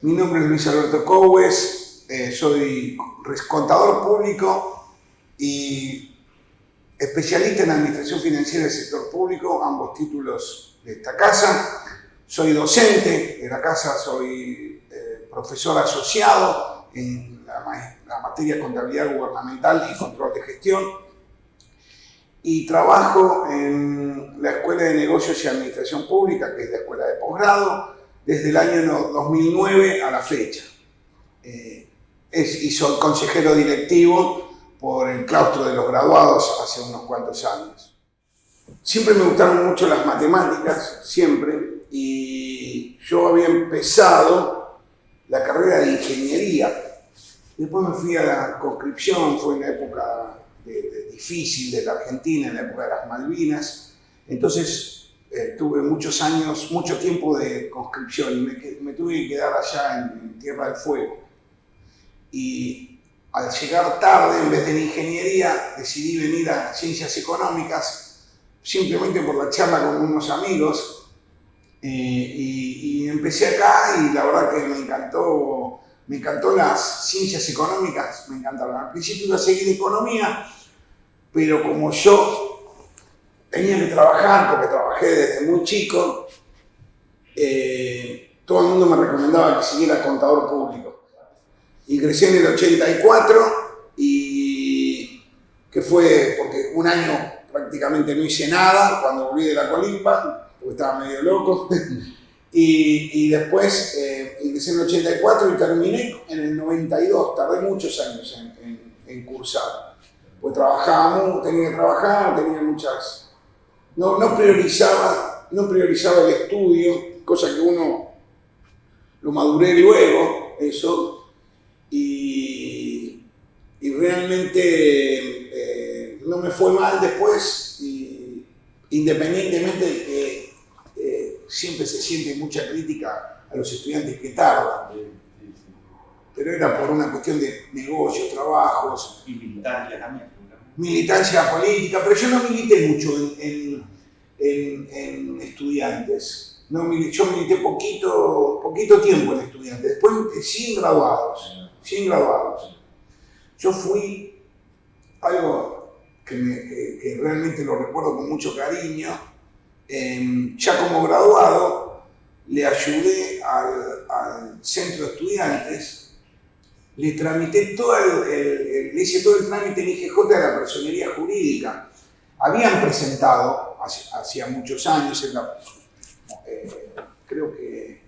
Mi nombre es Luis Alberto Coues, soy contador público y especialista en administración financiera del sector público, ambos títulos de esta casa. Soy docente de la casa, soy profesor asociado en la materia contabilidad gubernamental y control de gestión y trabajo en la Escuela de Negocios y Administración Pública, que es la escuela de posgrado, desde el año 2009 a la fecha. Y soy consejero directivo por el claustro de los graduados hace unos cuantos años. Siempre me gustaron mucho las matemáticas, siempre, y yo había empezado la carrera de ingeniería. Después me fui a la conscripción, fue en la época difícil de la Argentina, en la época de las Malvinas. Entonces tuve muchos años, mucho tiempo de conscripción y me tuve que quedar allá en Tierra del Fuego. Y al llegar tarde, en vez de la ingeniería, decidí venir a Ciencias Económicas, simplemente por la charla con unos amigos. Y empecé acá y la verdad que me encantó las ciencias económicas, me encantaron. Al principio iba a seguir economía, pero como yo tenía que trabajar, porque trabajé desde muy chico, todo el mundo me recomendaba que siguiera contador público. Ingresé en el 84 y que fue porque un año prácticamente no hice nada cuando volví de la Colimpa, porque estaba medio loco. Y después ingresé en el 84 y terminé en el 92, tardé muchos años en cursar. Pues tenía que trabajar, tenía muchas... No priorizaba el estudio, cosa que uno lo maduré luego, eso, y realmente no me fue mal después, independientemente de que siempre se siente mucha crítica a los estudiantes que tardan. Pero era por una cuestión de negocios, trabajos. Y militancia también. Militancia política, pero yo no milité mucho en estudiantes. Yo milité poquito tiempo en estudiantes, después 100 graduados. Yo fui algo que realmente lo recuerdo con mucho cariño. Ya como graduado le ayudé al centro de estudiantes. Le hice todo el trámite en IGJ de la personería jurídica. Habían presentado, hacía muchos años, creo que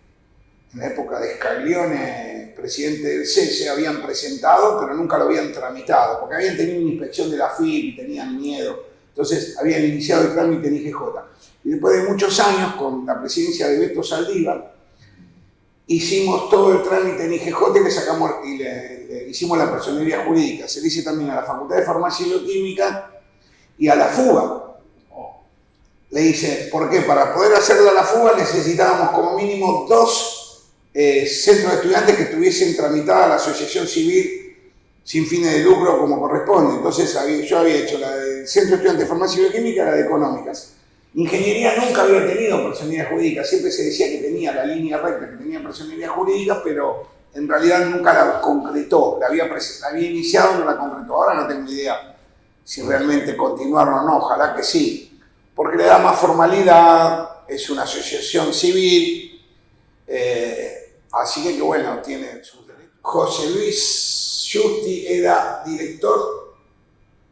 en la época de Scaglione, presidente del CESE, habían presentado, pero nunca lo habían tramitado, porque habían tenido una inspección de la FIP y tenían miedo. Entonces habían iniciado el trámite en IGJ. Y después de muchos años, con la presidencia de Beto Saldívar, hicimos todo el trámite en IGJ y le hicimos la personería jurídica. Se le hizo también a la Facultad de Farmacia y Bioquímica y a la FUBA. Le hice, ¿por qué? Para poder hacerla a la FUBA necesitábamos como mínimo 2 centros de estudiantes que tuviesen tramitada la asociación civil sin fines de lucro como corresponde. Entonces yo había hecho la del Centro de Estudiantes de Farmacia y Bioquímica y la de Económicas. Ingeniería nunca había tenido personería jurídica, siempre se decía que tenía la línea recta, que tenía personería jurídica, pero en realidad nunca la concretó, la había iniciado y no la concretó. Ahora no tengo idea si realmente continuaron o no, ojalá que sí, porque le da más formalidad, es una asociación civil, así que bueno, tiene sus derechos. José Luis Justi era director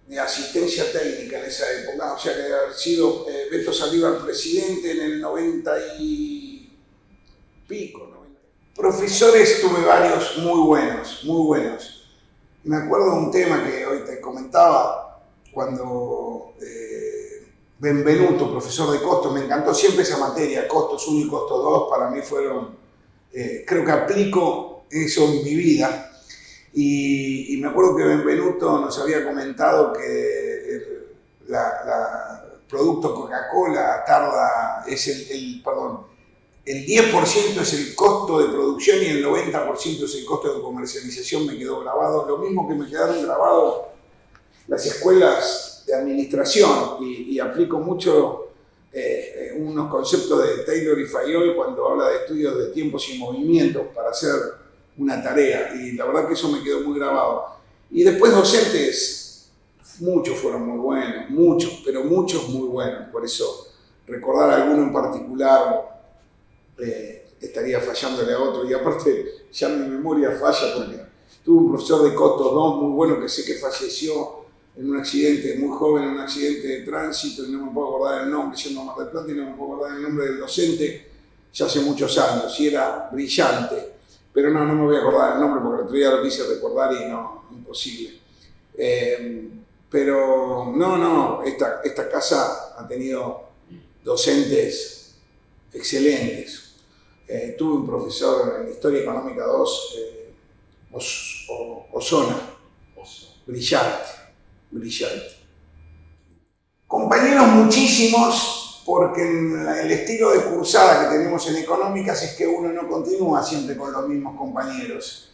de asistencia técnica en esa época, o sea que debe haber sido Beto Saldívar presidente en el 90 y pico. 90. Profesores tuve varios muy buenos. Me acuerdo de un tema que hoy te comentaba, cuando Benvenuto, profesor de costos, me encantó siempre esa materia, costos 1 y costos 2, para mí fueron, creo que aplico eso en mi vida. Y me acuerdo que Benvenuto nos había comentado que el producto Coca-Cola el 10% es el costo de producción y el 90% es el costo de comercialización. Me quedó grabado, lo mismo que me quedaron grabados las escuelas de administración y aplico mucho unos conceptos de Taylor y Fayol cuando habla de estudios de tiempos y movimientos para hacer una tarea, y la verdad que eso me quedó muy grabado. Y después docentes, muchos fueron muy buenos, muchos, pero muchos muy buenos, por eso recordar alguno en particular estaría fallándole a otro, y aparte ya mi memoria falla porque tuve un profesor de Costos 2 muy bueno que sé que falleció en un accidente, muy joven, en un accidente de tránsito, y no me puedo acordar el nombre, yendo a Mar del Plata, y no me puedo acordar el nombre del docente, ya hace muchos años, y era brillante, pero no me voy a acordar el nombre porque el otro día lo quise recordar y no, imposible. Pero no, esta casa ha tenido docentes excelentes. Tuve un profesor en Historia Económica 2, Osona, brillante. Compañeros muchísimos, porque el estilo de cursada que tenemos en Económicas es que uno no continúa siempre con los mismos compañeros.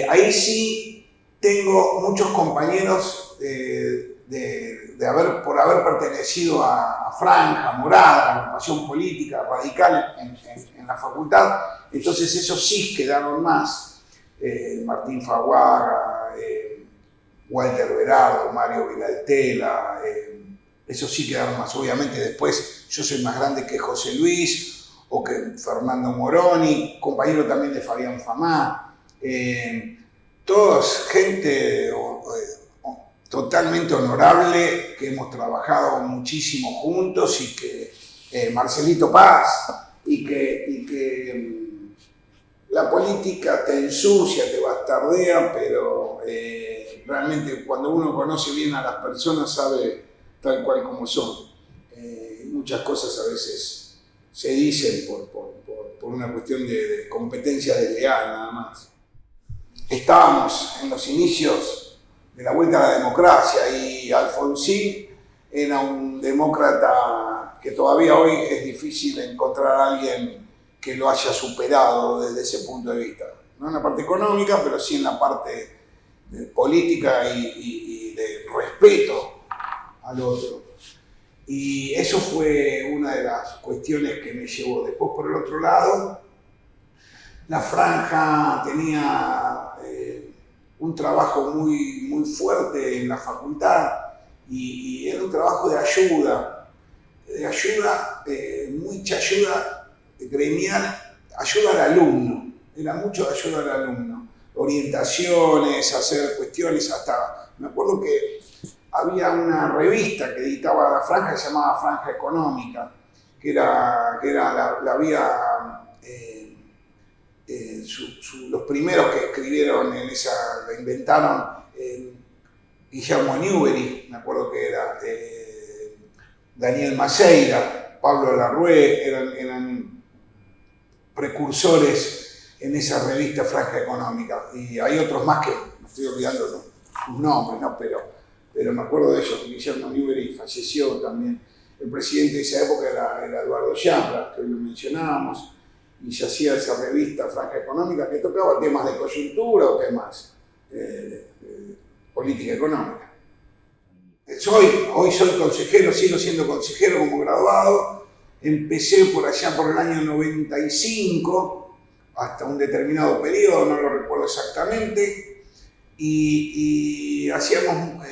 Ahí sí tengo muchos compañeros por haber pertenecido a Franja, Morada, a la agrupación política radical en la facultad, entonces esos sí quedaron más. Martín Faguaga, Walter Berardo, Mario Vilaltela, esos sí quedaron más. Obviamente después yo soy más grande que José Luis o que Fernando Moroni, compañero también de Fabián Famá, todos gente totalmente honorable, que hemos trabajado muchísimo juntos, y que Marcelito Paz, y que la política te ensucia, te bastardea, pero realmente cuando uno conoce bien a las personas sabe tal cual como son. Muchas cosas a veces se dicen por una cuestión de competencia desleal nada más. Estábamos en los inicios de la vuelta a la democracia y Alfonsín era un demócrata que todavía hoy es difícil encontrar a alguien que lo haya superado desde ese punto de vista. No en la parte económica, pero sí en la parte política y de respeto al otro. Y eso fue una de las cuestiones que me llevó. Después, por el otro lado, la Franja tenía un trabajo muy fuerte en la facultad, y era un trabajo de ayuda, mucha ayuda gremial, ayuda al alumno, era mucho de ayuda al alumno, orientaciones, hacer cuestiones, hasta, me acuerdo que había una revista que editaba la Franja que se llamaba Franja Económica, que la había, los primeros que escribieron en esa, la inventaron Guillermo Newbery, me acuerdo que era Daniel Maceira, Pablo Larrué, eran precursores en esa revista Franja Económica, y hay otros más que me estoy olvidando sus nombres, ¿no? Pero me acuerdo de ellos. Guillermo Newbery falleció también. El presidente de esa época era Eduardo Yambra, que hoy lo mencionábamos, y se hacía esa revista Franja Económica que tocaba temas de coyuntura o temas de política económica. Hoy soy consejero, sigo siendo consejero como graduado. Empecé por allá por el año 95, hasta un determinado periodo, no lo recuerdo exactamente, y hacíamos,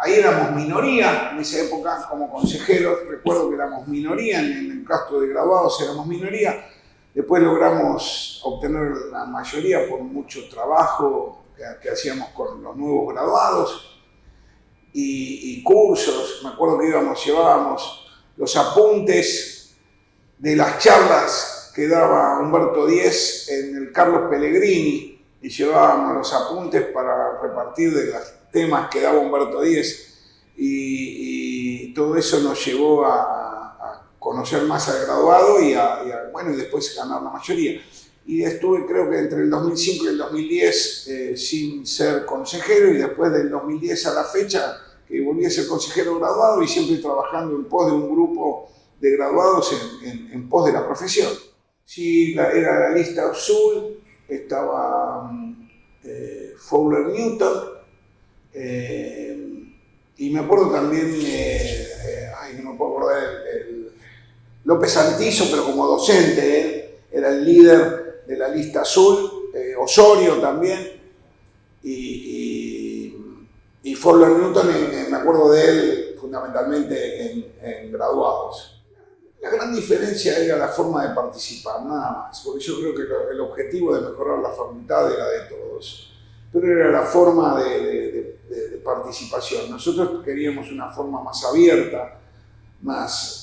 ahí éramos minoría, en esa época como consejeros, recuerdo que éramos minoría, en el claustro de graduados éramos minoría. Después logramos obtener la mayoría por mucho trabajo que hacíamos con los nuevos graduados y cursos. Me acuerdo que llevábamos los apuntes de las charlas que daba Humberto Díez en el Carlos Pellegrini, y llevábamos los apuntes para repartir de los temas que daba Humberto Díez, y todo eso nos llevó a conocer más al graduado y después ganar la mayoría. Y estuve, creo que entre el 2005 y el 2010 sin ser consejero, y después del 2010 a la fecha que volví a ser consejero graduado, y siempre trabajando en pos de un grupo de graduados en pos de la profesión. Sí, era la lista azul, estaba Fowler Newton, y me acuerdo también, no me puedo acordar López Antizo, pero como docente, él era el líder de la lista azul, Osorio también, y Fowler Newton, me acuerdo de él fundamentalmente en graduados. La gran diferencia era la forma de participar, nada más, porque yo creo que el objetivo de mejorar la facultad era de todos, pero era la forma de participación. Nosotros queríamos una forma más abierta,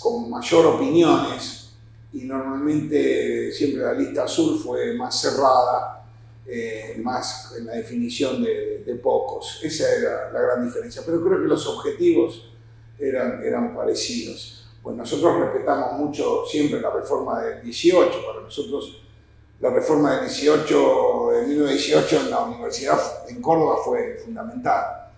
con mayor opiniones, y normalmente siempre la lista azul fue más cerrada, más en la definición de pocos. Esa era la gran diferencia, pero creo que los objetivos eran parecidos. Pues nosotros respetamos mucho siempre la reforma del 18. Para nosotros la reforma del 18, de 1918 en la Universidad en Córdoba fue fundamental.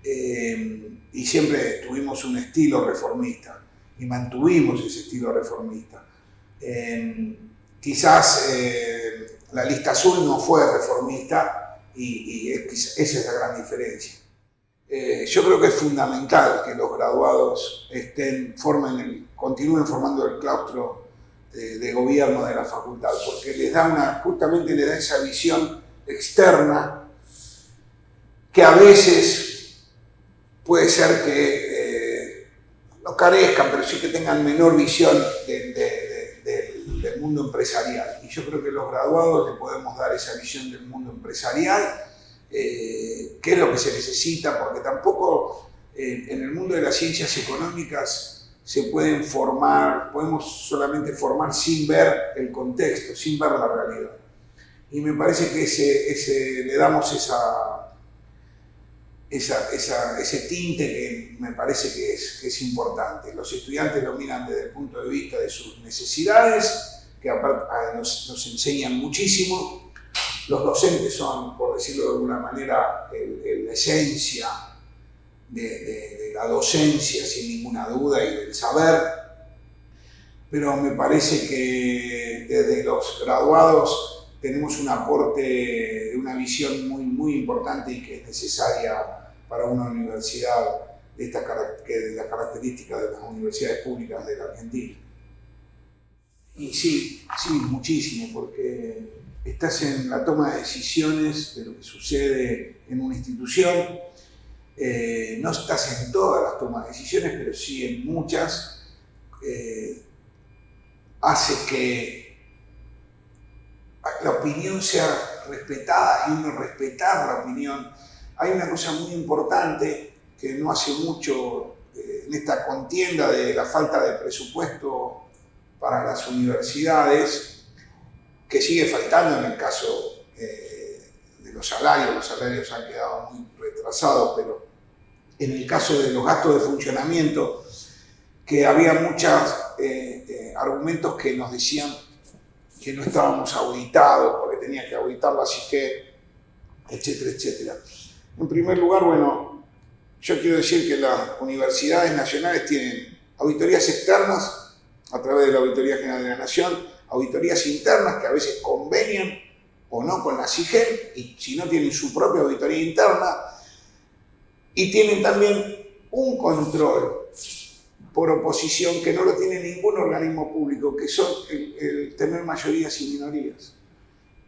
Y siempre tuvimos un estilo reformista y mantuvimos ese estilo reformista. Quizás la lista azul no fue reformista y esa es la gran diferencia. Yo creo que es fundamental que los graduados continúen formando el claustro de gobierno de la facultad, porque justamente les da esa visión externa que a veces puede ser que no carezcan, pero sí que tengan menor visión del mundo empresarial. Y yo creo que los graduados le podemos dar esa visión del mundo empresarial, qué es lo que se necesita, porque tampoco en el mundo de las ciencias económicas se pueden podemos solamente formar sin ver el contexto, sin ver la realidad. Y me parece que le damos ese tinte que me parece que es importante. Los estudiantes lo miran desde el punto de vista de sus necesidades, que aparte nos enseñan muchísimo. Los docentes son, por decirlo de alguna manera, la esencia de la docencia, sin ninguna duda, y del saber, pero me parece que desde los graduados tenemos un aporte, una visión muy, muy importante y que es necesaria para una universidad de las características de las universidades públicas de la Argentina. Y sí, muchísimo, porque estás en la toma de decisiones de lo que sucede en una institución. No estás en todas las tomas de decisiones, pero sí en muchas. Hace que la opinión sea respetada y uno respetar la opinión. Hay una cosa muy importante que no hace mucho en esta contienda de la falta de presupuesto para las universidades, que sigue faltando en el caso de los salarios han quedado muy retrasados, pero en el caso de los gastos de funcionamiento, que había muchos argumentos que nos decían que no estábamos auditados, porque tenía que auditar la CIGE, etcétera, etcétera. En primer lugar, bueno, yo quiero decir que las universidades nacionales tienen auditorías externas a través de la Auditoría General de la Nación, auditorías internas que a veces convenian o no con la CIGEL, y si no tienen su propia auditoría interna, y tienen también un control por oposición que no lo tiene ningún organismo público, que son el tener mayorías y minorías.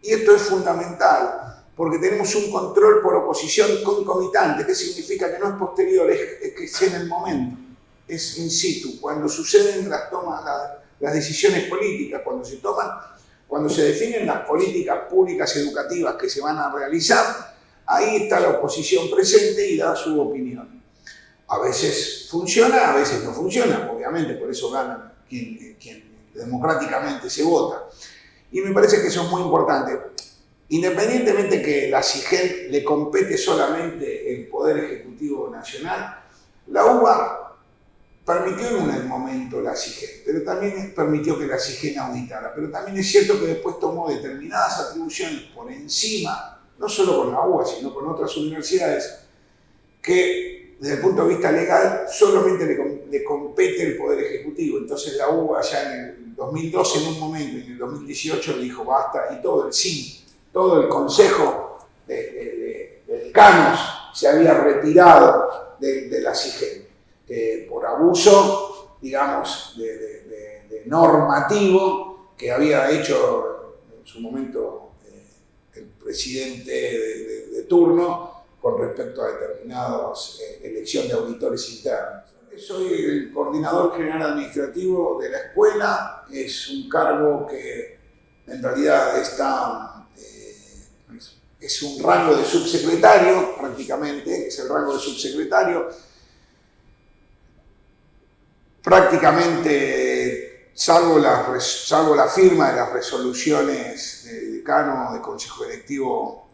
Y esto es fundamental, porque tenemos un control por oposición concomitante, que significa que no es posterior, es que es en el momento, es in situ, cuando suceden las decisiones políticas, cuando se definen las políticas públicas educativas que se van a realizar, ahí está la oposición presente y da su opinión. A veces funciona, a veces no funciona, obviamente, por eso gana quien democráticamente se vota. Y me parece que eso es muy importante. Independientemente que la CIGEL le compete solamente el Poder Ejecutivo Nacional, la UBA permitió en un momento la CIGEL, pero también permitió que la CIGEL auditara. Pero también es cierto que después tomó determinadas atribuciones por encima, no solo con la UBA, sino con otras universidades, que desde el punto de vista legal solamente le compete el Poder Ejecutivo. Entonces la UBA ya en el 2012 en un momento, y en el 2018 le dijo basta, y todo el CIN, todo el Consejo de Decanos se había retirado de la CIGEL. Por abuso, digamos, de normativo que había hecho en su momento el presidente de turno con respecto a determinadas elección de auditores internos. Soy el coordinador general administrativo de la escuela, es un cargo que en realidad es un rango de subsecretario prácticamente, es el rango de subsecretario. Prácticamente, salvo la firma de las resoluciones de decano, de consejo directivo,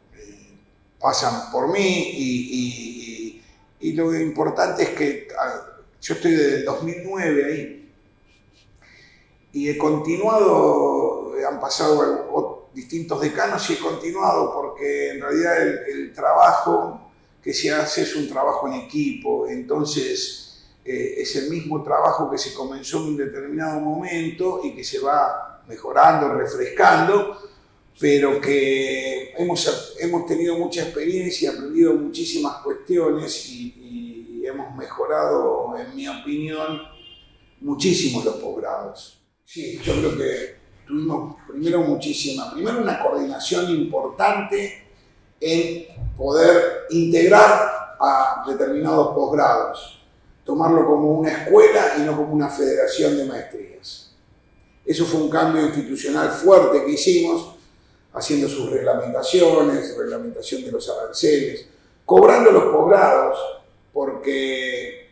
pasan por mí y lo importante es que yo estoy desde el 2009 ahí y he continuado, han pasado distintos decanos y he continuado porque en realidad el trabajo que se hace es un trabajo en equipo, entonces es el mismo trabajo que se comenzó en un determinado momento y que se va mejorando, refrescando, pero que hemos tenido mucha experiencia, aprendido muchísimas cuestiones y hemos mejorado, en mi opinión, muchísimo los posgrados. Sí, yo creo que tuvimos primero una coordinación importante en poder integrar a determinados posgrados, tomarlo como una escuela y no como una federación de maestrías. Eso fue un cambio institucional fuerte que hicimos, haciendo sus reglamentaciones, reglamentación de los aranceles, cobrando los posgrados, porque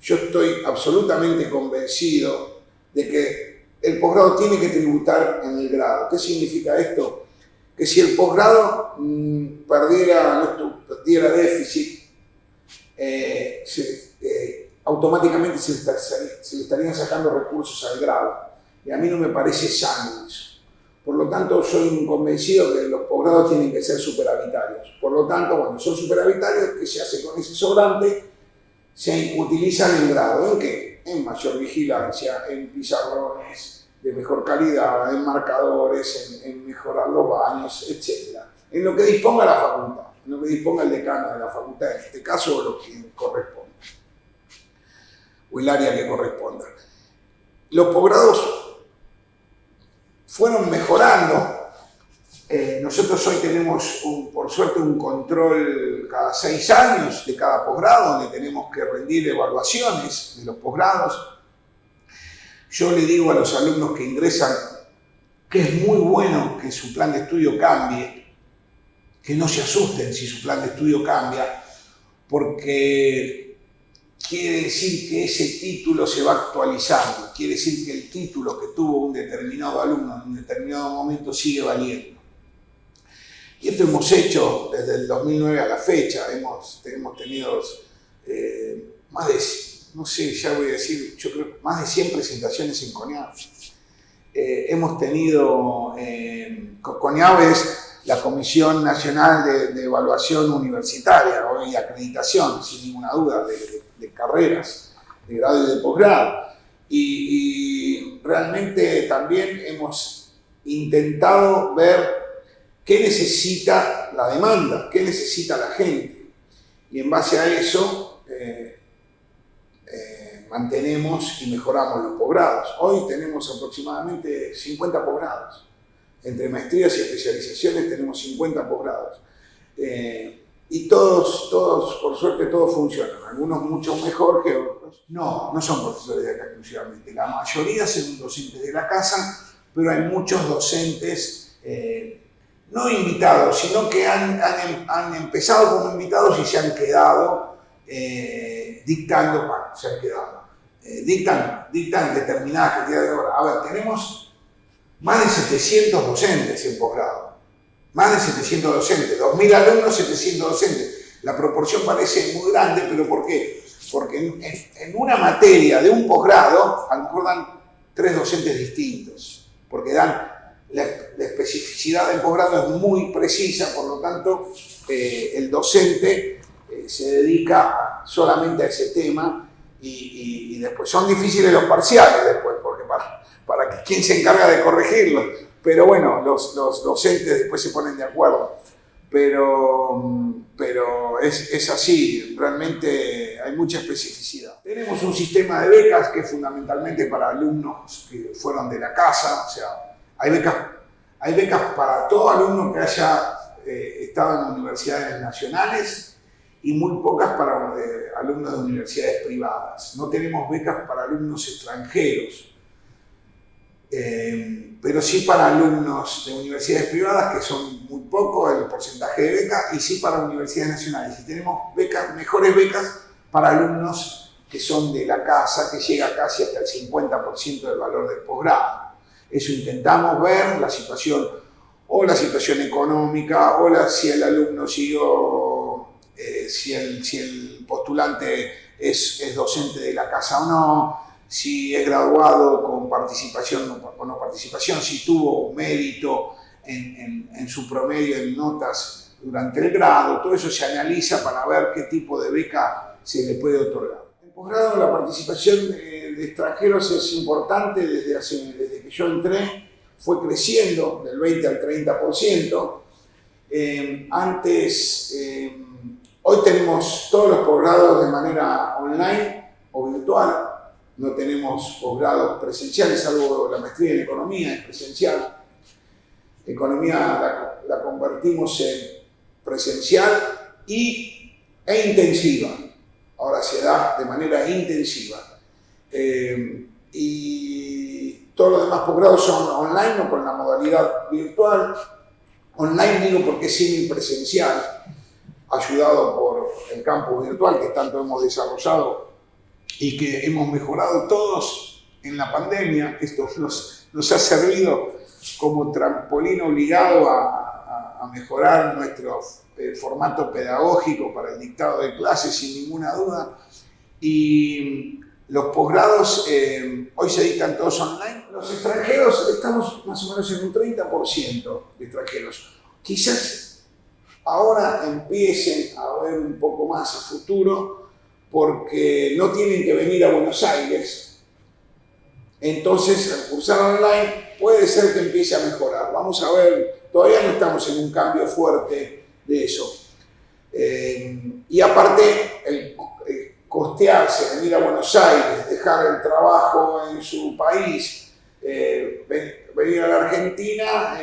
yo estoy absolutamente convencido de que el posgrado tiene que tributar en el grado. ¿Qué significa esto? Que si el posgrado perdiera déficit, automáticamente se le estarían sacando recursos al grado. Y a mí no me parece sano eso. Por lo tanto, soy convencido que los posgrados tienen que ser superavitarios. Por lo tanto, cuando son superavitarios, ¿qué se hace con ese sobrante? Se utilizan en grado. ¿En qué? En mayor vigilancia, en pizarrones de mejor calidad, en marcadores, en mejorar los baños, etc. En lo que disponga la facultad, en lo que disponga el decano de la facultad, en este caso, lo que corresponda, o el área que corresponda. Los posgrados fueron mejorando. Nosotros hoy tenemos, por suerte, un control cada 6 años de cada posgrado, donde tenemos que rendir evaluaciones de los posgrados. Yo le digo a los alumnos que ingresan que es muy bueno que su plan de estudio cambie, que no se asusten si su plan de estudio cambia, porque quiere decir que ese título se va actualizando, quiere decir que el título que tuvo un determinado alumno en un determinado momento sigue valiendo. Y esto hemos hecho desde el 2009 a la fecha, hemos tenido más de, no sé, ya voy a decir, yo creo más de 100 presentaciones en CONIAB. Hemos tenido, CONIAB es la Comisión Nacional de Evaluación Universitaria y Acreditación, sin ninguna duda, de carreras, de grado y de posgrado. Y realmente también hemos intentado ver qué necesita la demanda, qué necesita la gente. Y en base a eso mantenemos y mejoramos los posgrados. Hoy tenemos aproximadamente 50 posgrados. Entre maestrías y especializaciones tenemos 50 posgrados. Y todos, por suerte, todos funcionan. Algunos mucho mejor que otros. No son profesores de acá exclusivamente. La mayoría son docentes de la casa, pero hay muchos docentes no invitados, sino que han empezado como invitados y se han quedado dictando, dictan determinadas cantidades de horas. A ver, tenemos más de 700 docentes en posgrado, más de 700 docentes, 2.000 alumnos, 700 docentes. La proporción parece muy grande, pero ¿por qué? Porque en una materia de un posgrado, a lo mejor dan 3 docentes distintos, porque la especificidad del posgrado es muy precisa, por lo tanto, el docente se dedica solamente a ese tema y después son difíciles los parciales después, porque para quién se encarga de corregirlos. Pero bueno, los docentes después se ponen de acuerdo. pero es así, realmente hay mucha especificidad. Tenemos un sistema de becas que es fundamentalmente para alumnos que fueron de la casa, o sea, hay becas para todo alumno que haya estado en universidades nacionales y muy pocas para alumnos de universidades privadas. No tenemos becas para alumnos extranjeros. Pero sí para alumnos de universidades privadas, que son muy poco el porcentaje de becas, y sí para universidades nacionales. Y tenemos mejores becas para alumnos que son de la casa, que llega casi hasta el 50% del valor del posgrado. Eso intentamos ver, la situación económica, si el alumno siguió, si el postulante es docente de la casa o no, si es graduado con participación o no participación, si tuvo mérito en su promedio en notas durante el grado. Todo eso se analiza para ver qué tipo de beca se le puede otorgar. En posgrado la participación de extranjeros es importante desde que yo entré, fue creciendo del 20 al 30%. Hoy tenemos todos los posgrados de manera online o virtual. No tenemos posgrados presenciales, salvo la maestría en economía, es presencial. Economía la convertimos en presencial e intensiva. Ahora se da de manera intensiva. Y todos los demás posgrados son online o con la modalidad virtual. Online digo porque es semipresencial, ayudado por el campus virtual que tanto hemos desarrollado y que hemos mejorado todos en la pandemia. Esto nos ha servido como trampolín obligado a mejorar nuestro formato pedagógico para el dictado de clases, sin ninguna duda. Y los posgrados hoy se dictan todos online. Los extranjeros, estamos más o menos en un 30% de extranjeros. Quizás ahora empiecen a ver un poco más a futuro, porque no tienen que venir a Buenos Aires. Entonces, al cursar online puede ser que empiece a mejorar. Vamos a ver, todavía no estamos en un cambio fuerte de eso. Y aparte, el costearse, venir a Buenos Aires, dejar el trabajo en su país, venir a la Argentina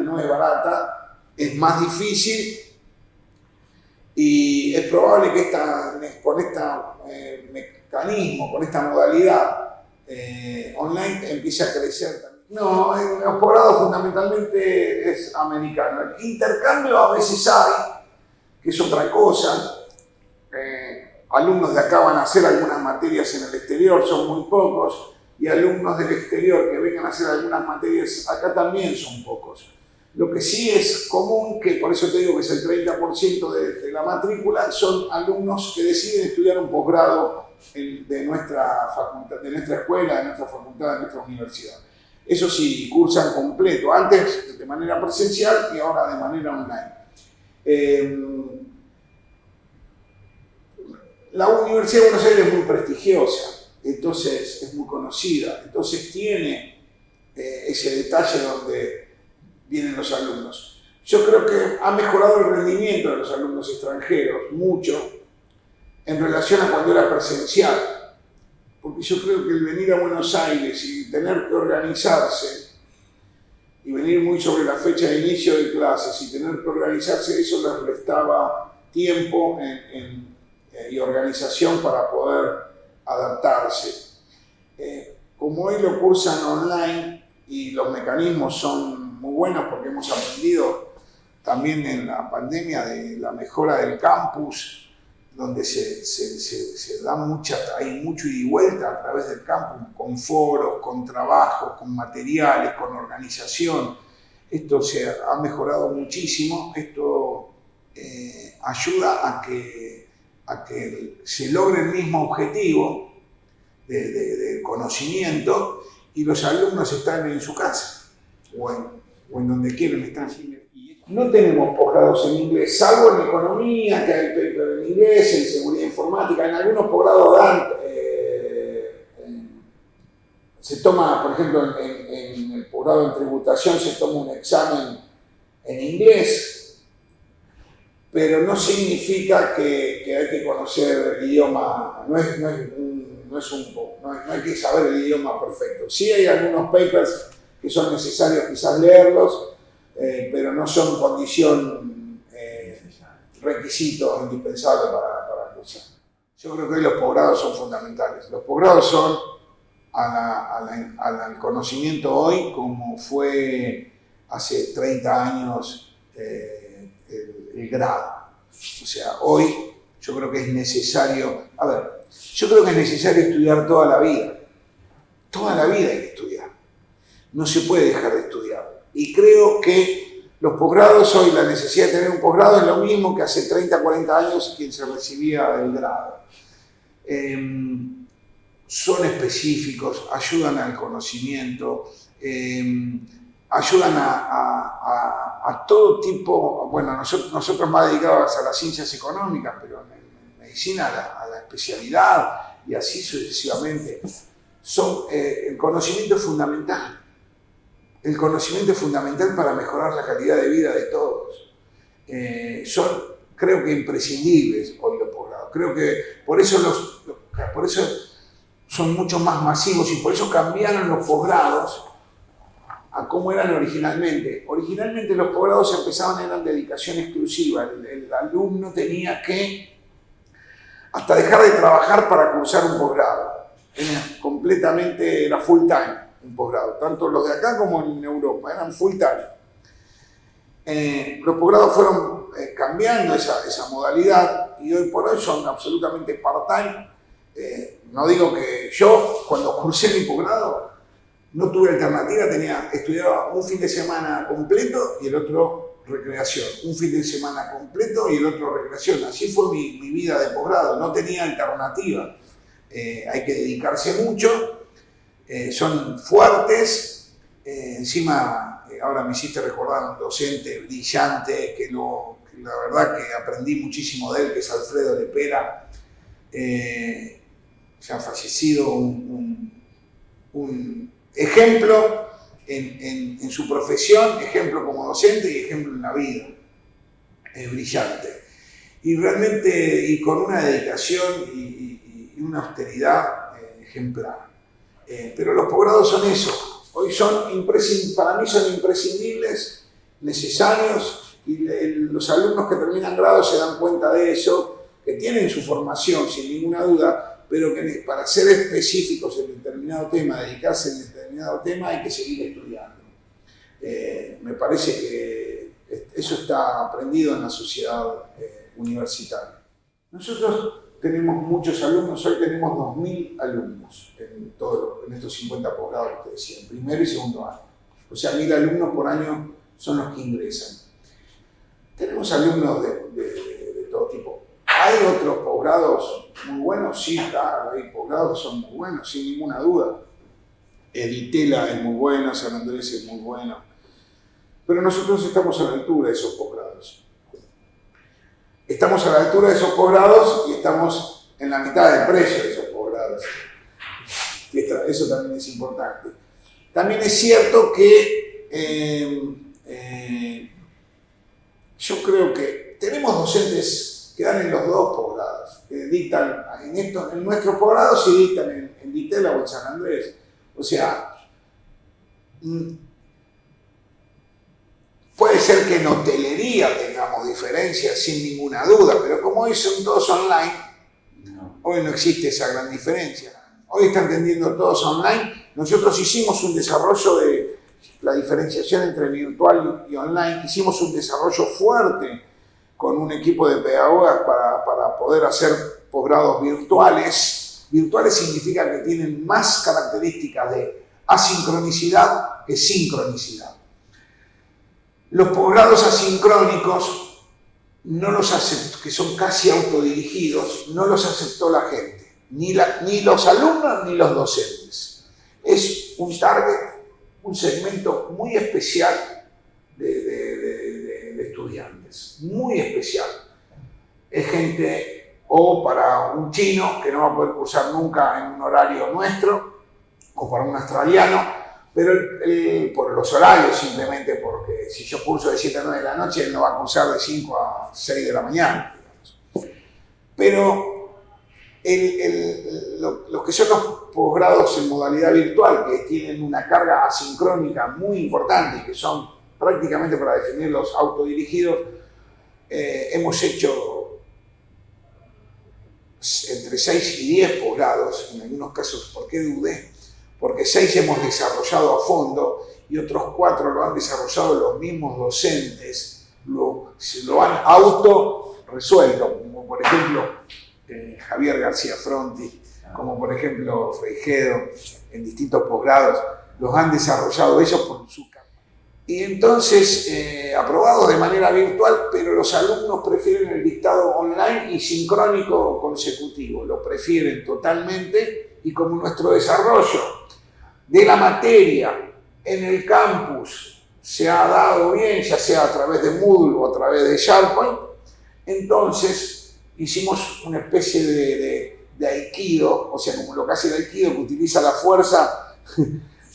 no es barata, es más difícil. Y es probable que con este mecanismo, con esta modalidad online empiece a crecer también. No, el posgrado fundamentalmente es americano. El intercambio a veces hay, que es otra cosa. Alumnos de acá van a hacer algunas materias en el exterior, son muy pocos, y alumnos del exterior que vengan a hacer algunas materias acá también son pocos. Lo que sí es común, que por eso te digo que es el 30% de la matrícula, son alumnos que deciden estudiar un posgrado de nuestra facultad, de nuestra escuela, de nuestra facultad, de nuestra universidad. Eso sí, cursan completo, antes de manera presencial y ahora de manera online. La Universidad de Buenos Aires es muy prestigiosa, entonces es muy conocida, entonces tiene ese detalle donde vienen los alumnos. Yo creo que ha mejorado el rendimiento de los alumnos extranjeros mucho en relación a cuando era presencial, porque yo creo que el venir a Buenos Aires y tener que organizarse y venir muy sobre la fecha de inicio de clases y tener que organizarse, eso les restaba tiempo y organización para poder adaptarse. Como hoy lo cursan online y los mecanismos son muy buenos porque hemos aprendido también en la pandemia de la mejora del campus, donde se da hay mucho ida y vuelta a través del campus, con foros, con trabajos, con materiales, con organización. Esto se ha mejorado muchísimo. Esto ayuda a que se logre el mismo objetivo de conocimiento y los alumnos están en su casa o en donde quieren estar. No tenemos posgrados en inglés, salvo en economía, que hay paper en inglés, en seguridad informática. En algunos posgrados se toma, por ejemplo, en el posgrado en tributación se toma un examen en inglés, pero no significa que hay que conocer el idioma, no hay que saber el idioma perfecto. Sí hay algunos papers que son necesarios quizás leerlos, pero no son condición, requisito indispensable para cursar. Yo creo que hoy los posgrados son fundamentales. Los posgrados son al conocimiento hoy como fue hace 30 años el grado. O sea, hoy yo creo que es necesario, yo creo que es necesario estudiar toda la vida. Toda la vida hay que estudiar. No se puede dejar de estudiar. Y creo que los posgrados hoy, la necesidad de tener un posgrado es lo mismo que hace 30, 40 años quien se recibía del grado. Son específicos, ayudan al conocimiento, ayudan a todo tipo, bueno, nosotros más dedicados a las ciencias económicas, pero en medicina a la especialidad y así sucesivamente. El conocimiento es fundamental. El conocimiento es fundamental para mejorar la calidad de vida de todos. Son, creo que, imprescindibles hoy los posgrados. Creo que por eso son mucho más masivos y por eso cambiaron los posgrados a cómo eran originalmente. Originalmente los posgrados eran dedicación exclusiva. El alumno tenía que hasta dejar de trabajar para cursar un posgrado. Era full time un posgrado. Tanto los de acá como en Europa eran full time. Los posgrados fueron cambiando esa modalidad y hoy por hoy son absolutamente part-time. No digo que yo, cuando cursé mi posgrado, no tuve alternativa, estudiaba un fin de semana completo y el otro recreación. Un fin de semana completo y el otro recreación. Así fue mi vida de posgrado, no tenía alternativa. Hay que dedicarse mucho, son fuertes, encima ahora me hiciste recordar a un docente brillante que la verdad que aprendí muchísimo de él, que es Alfredo Lepera, ya fallecido, un ejemplo en su profesión, ejemplo como docente y ejemplo en la vida, brillante. Y realmente, y con una dedicación y una austeridad ejemplar. Pero los posgrados son eso, hoy para mí son imprescindibles, necesarios, y los alumnos que terminan grado se dan cuenta de eso, que tienen su formación sin ninguna duda, pero que para ser específicos en determinado tema, dedicarse en determinado tema, hay que seguir estudiando. Me parece que eso está aprendido en la sociedad universitaria. Nosotros tenemos muchos alumnos, hoy tenemos 2.000 alumnos en estos 50 posgrados que ustedes decían, primero y segundo año. O sea, 1.000 alumnos por año son los que ingresan. Tenemos alumnos de todo tipo. ¿Hay otros posgrados muy buenos? Sí, claro, hay posgrados que son muy buenos, sin ninguna duda. Ditela es muy buena, San Andrés es muy bueno. Pero nosotros estamos a la altura de esos posgrados. Estamos a la altura de esos posgrados y estamos en la mitad del precio de esos posgrados. Eso también es importante. También es cierto que yo creo que tenemos docentes que dan en los dos posgrados, que dictan en nuestros posgrados y dictan en Ditela o en San Andrés. O sea, puede ser que en hotelería tengamos diferencias sin ninguna duda, pero como hoy son todos online, hoy no existe esa gran diferencia. Hoy están atendiendo todos online. Nosotros hicimos un desarrollo de la diferenciación entre virtual y online, hicimos un desarrollo fuerte con un equipo de pedagogas para poder hacer posgrados virtuales. Virtuales significa que tienen más características de asincronicidad que sincronicidad. Los posgrados asincrónicos, que son casi autodirigidos, no los aceptó la gente, ni los alumnos ni los docentes. Es un target, un segmento muy especial de estudiantes, muy especial. Es gente, o para un chino que no va a poder cursar nunca en un horario nuestro, o para un australiano, Pero por los horarios simplemente, porque si yo curso de 7 a 9 de la noche, él no va a cursar de 5 a 6 de la mañana. Digamos. Pero los que son los posgrados en modalidad virtual, que tienen una carga asincrónica muy importante y que son prácticamente para definir los autodirigidos, hemos hecho entre 6 y 10 posgrados, en algunos casos. ¿Por qué dudé? Porque 6 hemos desarrollado a fondo y otros 4 lo han desarrollado los mismos docentes, lo han auto resuelto, como por ejemplo Javier García Fronti, como por ejemplo Freijedo, en distintos posgrados, los han desarrollado ellos por su campo. Y entonces, aprobados de manera virtual, pero los alumnos prefieren el dictado online y sincrónico consecutivo, lo prefieren totalmente, y como nuestro desarrollo de la materia en el campus se ha dado bien, ya sea a través de Moodle o a través de SharePoint, entonces hicimos una especie de aikido, o sea, como lo que hace el aikido, que utiliza la fuerza,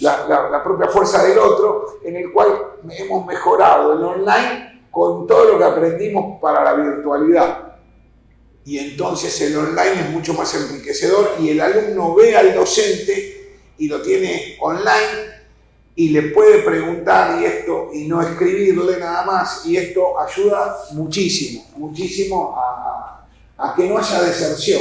la propia fuerza del otro, en el cual hemos mejorado el online con todo lo que aprendimos para la virtualidad. Y entonces el online es mucho más enriquecedor y el alumno ve al docente y lo tiene online y le puede preguntar y no escribirle nada más, y esto ayuda muchísimo, muchísimo a que no haya deserción,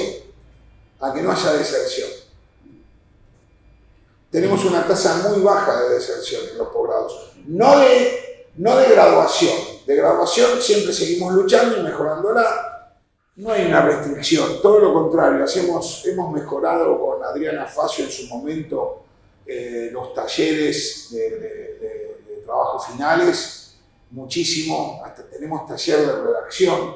Tenemos una tasa muy baja de deserción en los posgrados, no de graduación. De graduación siempre seguimos luchando y mejorándola. No hay una restricción, todo lo contrario. Hemos mejorado con Adriana Facio en su momento los talleres de trabajo finales, muchísimo. Hasta tenemos taller de redacción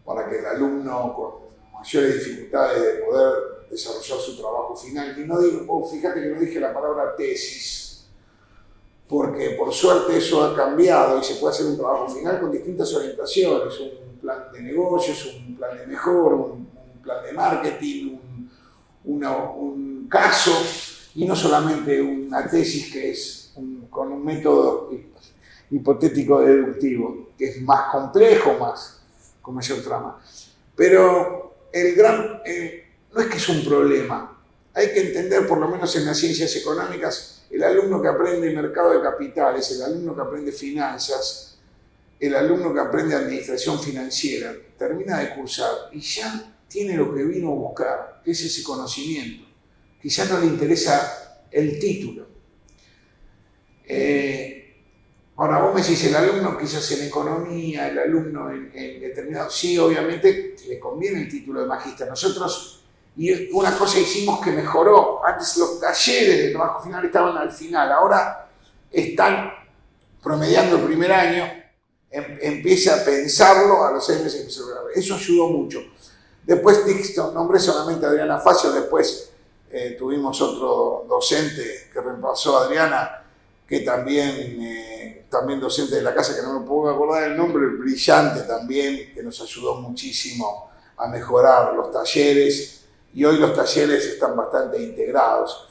para que el alumno con mayores dificultades de poder desarrollar su trabajo final. Y no digo, fíjate que no dije la palabra tesis, porque por suerte eso ha cambiado y se puede hacer un trabajo final con distintas orientaciones, un plan de negocios, un plan de mejora, un plan de marketing, un caso, y no solamente una tesis que es con un método hipotético deductivo, que es más complejo, con mayor trama. Pero no es que es un problema. Hay que entender, por lo menos en las ciencias económicas, el alumno que aprende mercado de capitales, el alumno que aprende finanzas, el alumno que aprende administración financiera, termina de cursar y ya tiene lo que vino a buscar, que es ese conocimiento. Quizás no le interesa el título. Ahora vos me decís, el alumno quizás en economía, el alumno en determinado... Sí, obviamente le conviene el título de magíster. Nosotros, y una cosa hicimos que mejoró, antes los talleres de trabajo final estaban al final, ahora están promediando el primer año, empieza a pensarlo a los 6 meses. Eso ayudó mucho. Después nombré solamente a Adriana Facio, después tuvimos otro docente que reemplazó a Adriana, que también docente de la casa, que no me puedo acordar el nombre, brillante también, que nos ayudó muchísimo a mejorar los talleres, y hoy los talleres están bastante integrados.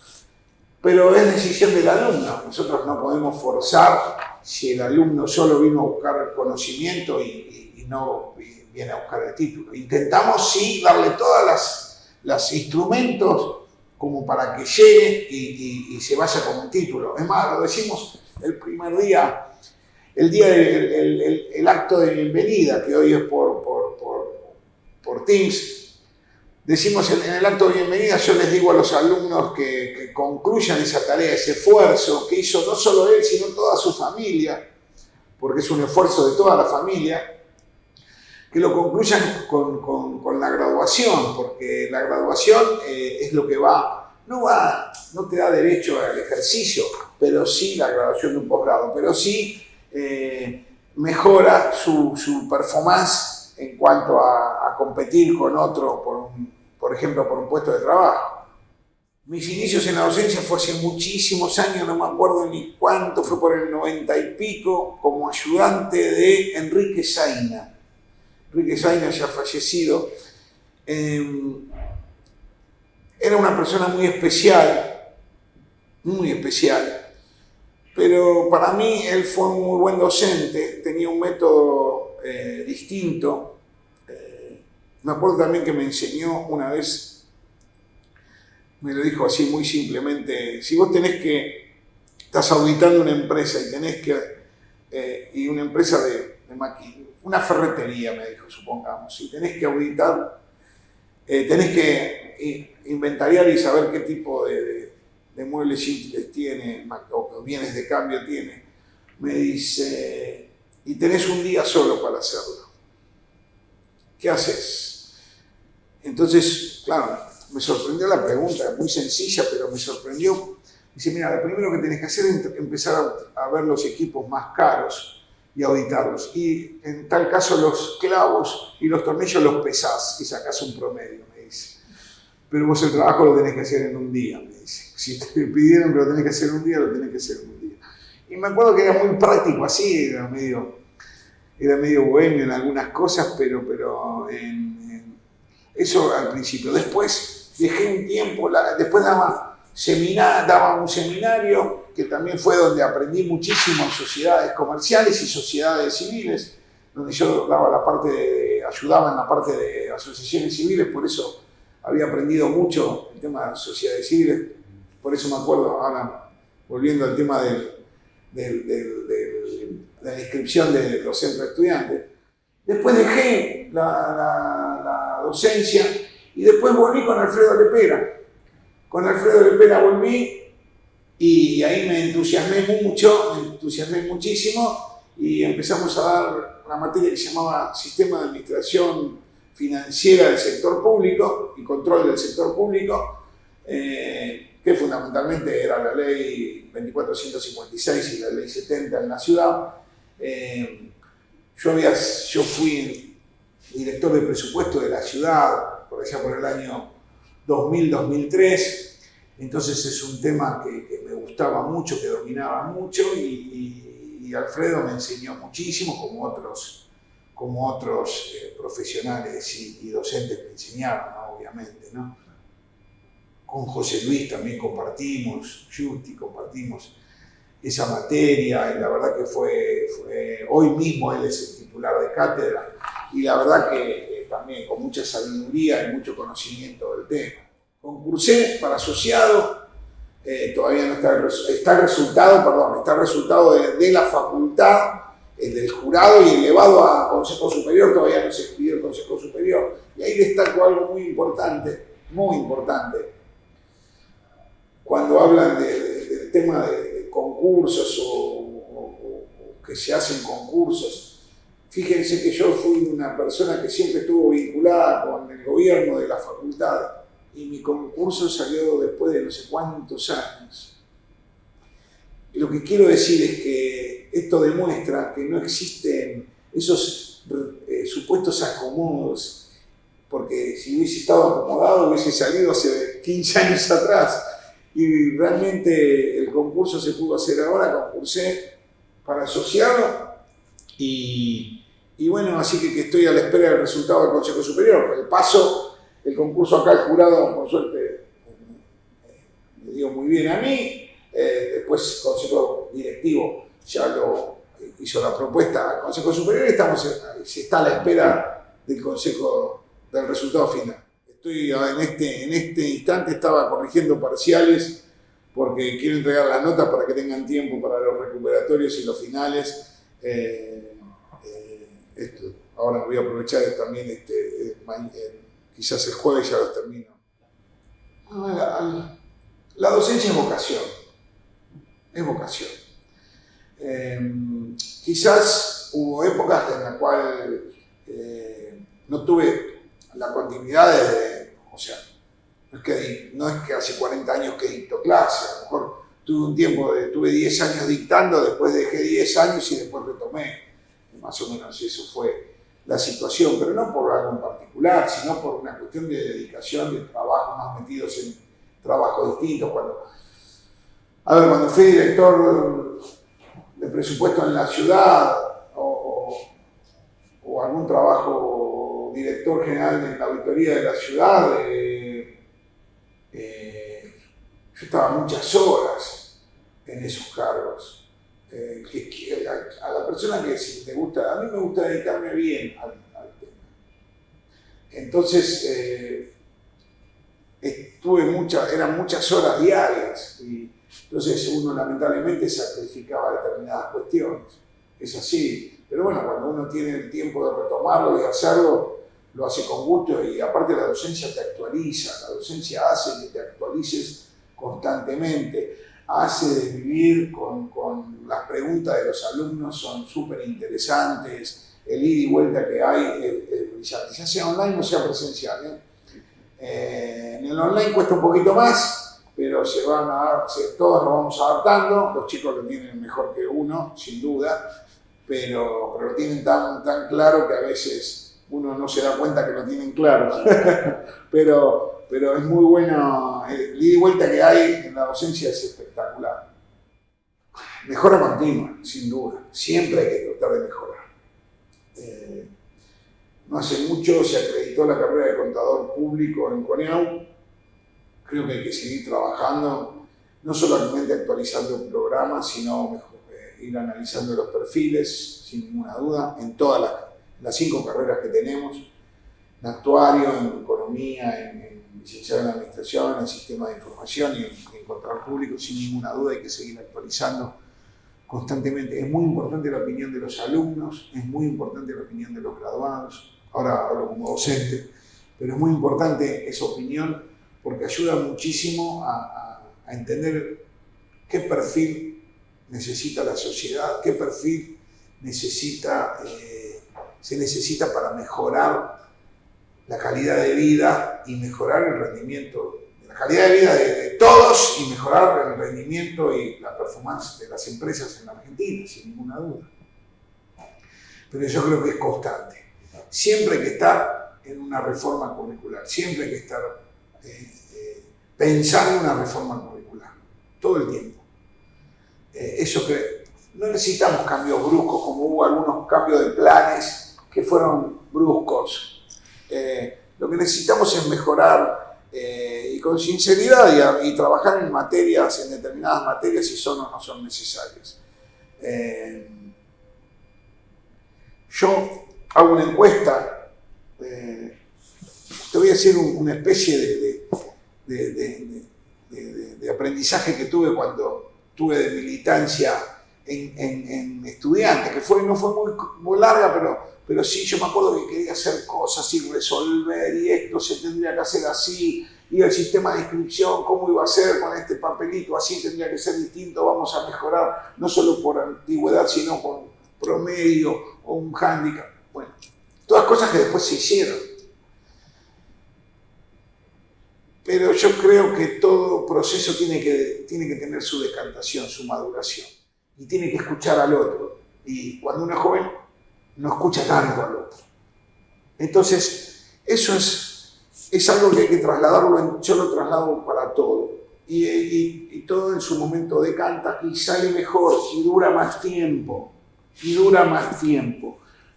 Pero es decisión del alumno, nosotros no podemos forzar si el alumno solo vino a buscar conocimiento y no viene a buscar el título. Intentamos sí darle todas las instrumentos como para que llegue y se vaya con un título. Es más, lo decimos el primer día, el acto de bienvenida, que hoy es por Teams. Decimos en el acto de bienvenida, yo les digo a los alumnos que concluyan esa tarea, ese esfuerzo que hizo no solo él, sino toda su familia, porque es un esfuerzo de toda la familia, que lo concluyan con la graduación, porque la graduación es lo que no te da derecho al ejercicio, pero sí la graduación de un posgrado, pero sí mejora su performance en cuanto a competir con otro, por ejemplo, por un puesto de trabajo. Mis inicios en la docencia fue hace muchísimos años, no me acuerdo ni cuánto, fue por el 90 y pico, como ayudante de Enrique Zaina. Enrique Zaina, ya fallecido, era una persona muy especial, Pero para mí él fue un muy buen docente, tenía un método distinto. Me acuerdo también que me enseñó una vez, me lo dijo así muy simplemente, si vos estás auditando una empresa y y una empresa de una ferretería, me dijo, supongamos, y tenés que auditar, tenés que inventariar y saber qué tipo de muebles útiles tiene o bienes de cambio tiene. Me dice, y tenés un día solo para hacerlo. ¿Qué haces? Entonces, claro, me sorprendió la pregunta, muy sencilla, pero me sorprendió. Dice, mira, lo primero que tenés que hacer es empezar a ver los equipos más caros y auditarlos. Y en tal caso los clavos y los tornillos los pesás y sacás un promedio, me dice. Pero vos el trabajo lo tenés que hacer en un día, me dice. Si te pidieron que lo tenés que hacer en un día, lo tenés que hacer en un día. Y me acuerdo que era muy práctico así, era medio bohemio en algunas cosas, pero eso al principio. Después dejé un tiempo, después daba un seminario que también fue donde aprendí muchísimo en sociedades comerciales y sociedades civiles, donde yo ayudaba en la parte de asociaciones civiles, por eso había aprendido mucho el tema de sociedades civiles, por eso me acuerdo ahora, volviendo al tema de la inscripción de los centros de estudiantes. Después dejé la docencia y después volví con Alfredo Lepera. Con Alfredo Lepera volví y ahí me entusiasmé muchísimo y empezamos a dar una materia que se llamaba Sistema de Administración Financiera del Sector Público y Control del Sector Público, que fundamentalmente era la ley 2456 y la ley 70 en la ciudad. Yo fui director de presupuesto de la ciudad por allá por el año 2000-2003, entonces es un tema que me gustaba mucho, que dominaba mucho y Alfredo me enseñó muchísimo, como otros profesionales y docentes me enseñaron, ¿no? Obviamente, ¿no? Con José Luis también compartimos esa materia y la verdad que hoy mismo él es el titular de cátedra y la verdad que también con mucha sabiduría y mucho conocimiento del tema. Concursé para asociado, todavía no está el resultado de la facultad, del jurado y elevado a Consejo Superior, todavía no se expidió el Consejo Superior. Y ahí destaco algo muy importante, cuando hablan del tema de concursos o que se hacen concursos. Fíjense que yo fui una persona que siempre estuvo vinculada con el gobierno de la facultad y mi concurso salió después de no sé cuántos años. Y lo que quiero decir es que esto demuestra que no existen esos supuestos acomodos, porque si hubiese estado acomodado hubiese salido hace 15 años atrás. Y realmente el concurso se pudo hacer ahora, concursé para asociado y bueno, así que estoy a la espera del resultado del Consejo Superior. El concurso acá, el jurado, por suerte, me dio muy bien a mí. Después el Consejo Directivo ya lo hizo la propuesta al Consejo Superior y se está a la espera del resultado final. En este instante estaba corrigiendo parciales porque quiero entregar las notas para que tengan tiempo para los recuperatorios y los finales. Ahora voy a aprovechar también quizás el jueves ya los termino. La docencia es vocación. Quizás hubo épocas en las cuales no tuve la continuidad no es que hace 40 años que dicto clase, a lo mejor tuve 10 años dictando, después dejé 10 años y después retomé, más o menos eso fue la situación, pero no por algo en particular, sino por una cuestión de dedicación, de trabajo, más metidos en trabajos distintos. Cuando fui director de presupuesto en la ciudad o algún trabajo director general en la auditoría de la ciudad, yo estaba muchas horas en esos cargos. a la persona que si le gusta, a mí me gusta dedicarme bien al tema. Entonces, eran muchas horas diarias y entonces uno lamentablemente sacrificaba determinadas cuestiones. Es así, pero bueno, cuando uno tiene el tiempo de retomarlo y hacerlo, lo hace con gusto y aparte la docencia te actualiza, la docencia hace que te actualices constantemente, hace de vivir con las preguntas de los alumnos, son súper interesantes, el ida y vuelta que hay es brillante, ya sea online o sea presencial. En el online cuesta un poquito más, pero todos nos vamos adaptando, los chicos lo tienen mejor que uno, sin duda, pero lo tienen tan claro que a veces uno no se da cuenta que lo tienen claro. pero es muy bueno, el ida y vuelta que hay en la docencia es espectacular. Mejora continua, sin duda, siempre hay que tratar de mejorar. No hace mucho se acreditó la carrera de contador público en Coneau. Creo que hay que seguir trabajando, no solamente actualizando programas, sino ir analizando los perfiles, sin ninguna duda, en todas las 5 carreras que tenemos, en actuario, en economía, en licenciado en administración, en sistema de información y en contador público, sin ninguna duda hay que seguir actualizando constantemente. Es muy importante la opinión de los alumnos, es muy importante la opinión de los graduados. Ahora hablo como docente, pero es muy importante esa opinión porque ayuda muchísimo a entender qué perfil necesita la sociedad, qué perfil se necesita para mejorar la calidad de vida y mejorar el rendimiento, la calidad de vida de todos y mejorar el rendimiento y la performance de las empresas en la Argentina, sin ninguna duda. Pero yo creo que es constante. Siempre hay que estar en una reforma curricular, siempre hay que estar pensando en una reforma curricular, todo el tiempo. Eso que no necesitamos cambios bruscos, como hubo algunos cambios de planes que fueron bruscos. Lo que necesitamos es mejorar y con sinceridad y trabajar en determinadas materias si son o no son necesarias. Yo hago una encuesta, te voy a decir una especie de aprendizaje que tuve cuando tuve de militancia en estudiantes, que no fue muy larga, pero sí yo me acuerdo que quería hacer cosas y resolver, y esto se tendría que hacer así, y el sistema de inscripción, cómo iba a ser con este papelito, así tendría que ser distinto, vamos a mejorar, no solo por antigüedad, sino por promedio o un hándicap. Bueno, todas cosas que después se hicieron. Pero yo creo que todo proceso tiene que tener su decantación, su maduración. Y tiene que escuchar al otro. Y cuando uno es joven, no escucha tanto al otro. Entonces, eso es algo que hay que trasladarlo, yo lo traslado para todo. Y todo en su momento decanta y sale mejor y dura más tiempo.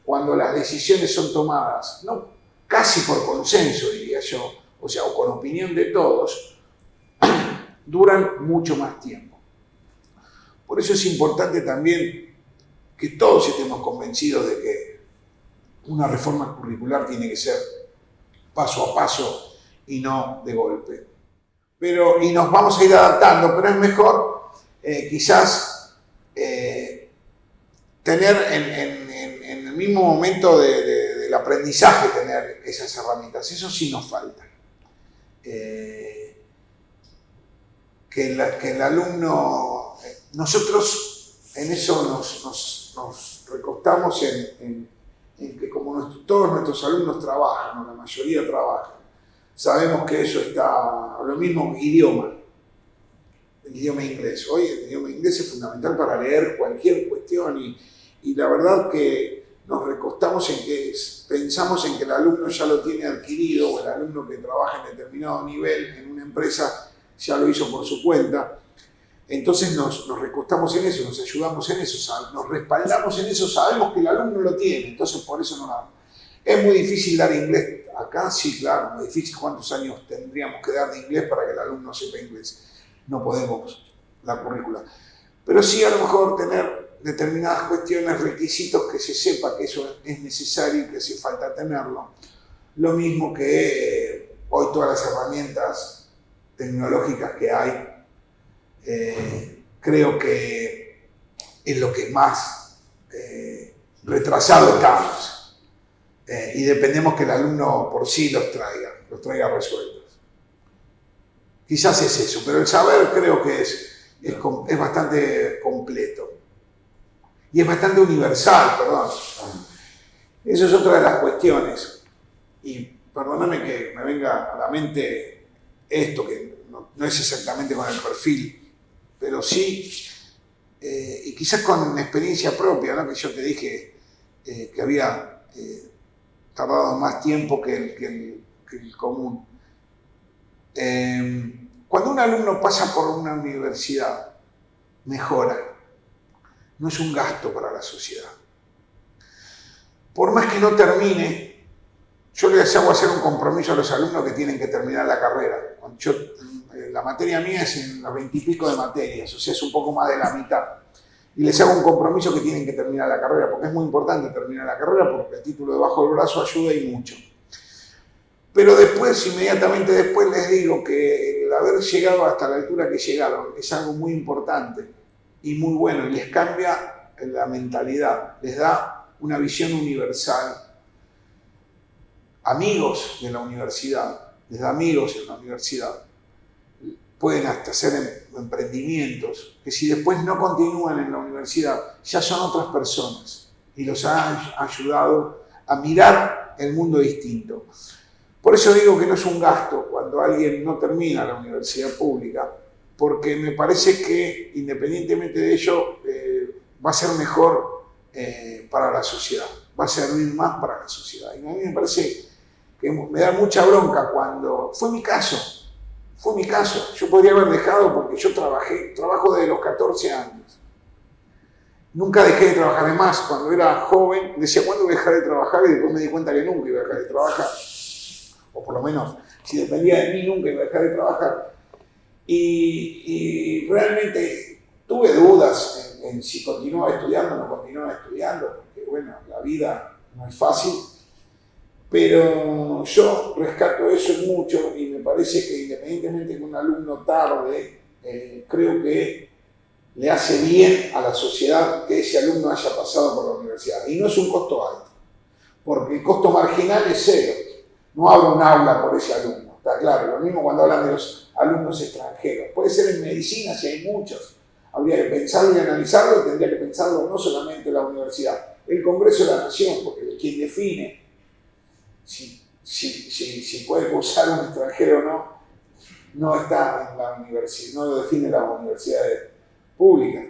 Cuando las decisiones son tomadas, no casi por consenso, diría yo, o con opinión de todos, duran mucho más tiempo. Por eso es importante también que todos estemos convencidos de que una reforma curricular tiene que ser paso a paso y no de golpe. Y nos vamos a ir adaptando, pero es mejor quizás tener en el mismo momento del aprendizaje, tener esas herramientas. Eso sí nos falta. Que el alumno, nosotros en eso nos recostamos en que como todos nuestros alumnos trabajan, o la mayoría trabajan, sabemos que eso está, lo mismo idioma, el idioma inglés. Hoy el idioma inglés es fundamental para leer cualquier cuestión y la verdad que nos recostamos pensamos en que el alumno ya lo tiene adquirido, o el alumno que trabaja en determinado nivel en una empresa ya lo hizo por su cuenta. Entonces nos recostamos en eso, nos ayudamos en eso, nos respaldamos en eso, sabemos que el alumno lo tiene, entonces por eso no damos. Es muy difícil dar inglés acá, sí, claro, muy difícil. ¿Cuántos años tendríamos que dar de inglés para que el alumno sepa inglés? No podemos, la currícula. Pero sí a lo mejor tener determinadas cuestiones, requisitos que se sepa que eso es necesario y que hace falta tenerlo. Lo mismo que hoy todas las herramientas tecnológicas que hay, creo que es lo que más retrasado estamos. Y dependemos que el alumno por sí los traiga resueltos. Quizás es eso, pero el saber creo que es bastante completo. Y es bastante universal, perdón. Eso es otra de las cuestiones. Y perdóname que me venga a la mente esto, que no es exactamente con el perfil, pero sí, y quizás con experiencia propia, ¿no? Que yo te dije que había tardado más tiempo que el común. Cuando un alumno pasa por una universidad, mejora. No es un gasto para la sociedad. Por más que no termine, yo les hago hacer un compromiso a los alumnos que tienen que terminar la carrera. La materia mía es en los 20 y pico de materias, o sea, es un poco más de la mitad. Y les hago un compromiso que tienen que terminar la carrera, porque es muy importante terminar la carrera, porque el título debajo del brazo ayuda y mucho. Pero después, inmediatamente después, les digo que el haber llegado hasta la altura que llegaron es algo muy importante y muy bueno, y les cambia la mentalidad, les da una visión universal. Amigos de la universidad, les da amigos en la universidad, pueden hasta hacer emprendimientos que si después no continúan en la universidad ya son otras personas y los ha ayudado a mirar el mundo distinto. Por eso digo que no es un gasto cuando alguien no termina la universidad pública, porque me parece que independientemente de ello va a ser mejor para la sociedad, va a servir más para la sociedad. Y a mí me parece que me da mucha bronca cuando... Fue mi caso. Yo podría haber dejado porque yo trabajo desde los 14 años. Nunca dejé de trabajar. Además, cuando era joven, decía, ¿cuándo voy a dejar de trabajar? Y después me di cuenta que nunca iba a dejar de trabajar. O por lo menos, si dependía de mí, nunca iba a dejar de trabajar. Y realmente tuve dudas en si continuaba estudiando o no continuaba estudiando, porque bueno, la vida no es fácil. Pero yo rescato eso mucho y me parece que independientemente de que un alumno tarde, creo que le hace bien a la sociedad que ese alumno haya pasado por la universidad. Y no es un costo alto, porque el costo marginal es cero. No abro un aula por ese alumno, está claro. Lo mismo cuando hablan de los alumnos extranjeros. Puede ser en medicina, si hay muchos. Habría que pensarlo y analizarlo, y tendría que pensarlo no solamente la universidad, el Congreso de la Nación, porque quien define si puede cursar un extranjero o no, no está en la universidad, no lo define las universidades públicas.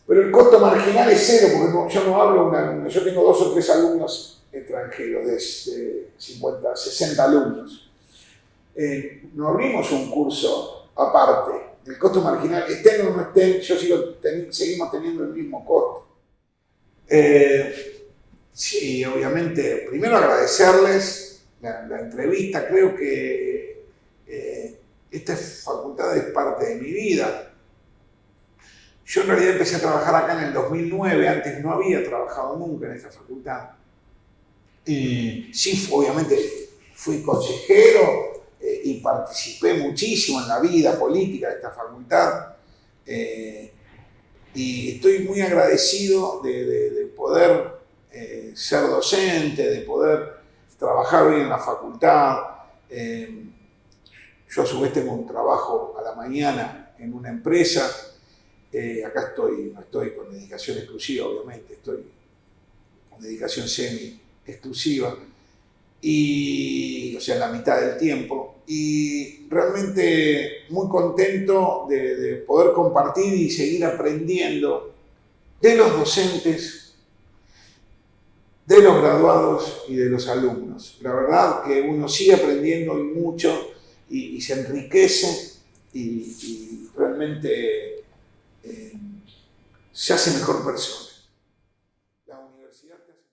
Pero el costo marginal es cero, porque yo no hablo de un alumno, yo tengo 2 o 3 alumnos extranjeros, de 50, 60 alumnos. No abrimos un curso aparte. El costo marginal, estén o no estén, seguimos teniendo el mismo costo. Sí, obviamente, primero agradecerles la entrevista. Creo que esta facultad es parte de mi vida. Yo en realidad empecé a trabajar acá en el 2009, antes no había trabajado nunca en esta facultad. Sí, obviamente fui consejero y participé muchísimo en la vida política de esta facultad. Y estoy muy agradecido de poder ser docente, de poder trabajar hoy en la facultad. Yo a su vez tengo un trabajo a la mañana en una empresa. Acá no estoy con dedicación exclusiva, obviamente, estoy con dedicación semi-exclusiva, o sea, la mitad del tiempo. Y realmente muy contento de poder compartir y seguir aprendiendo de los docentes, de los graduados y de los alumnos. La verdad que uno sigue aprendiendo y mucho y se enriquece y realmente se hace mejor persona. La universidad te hace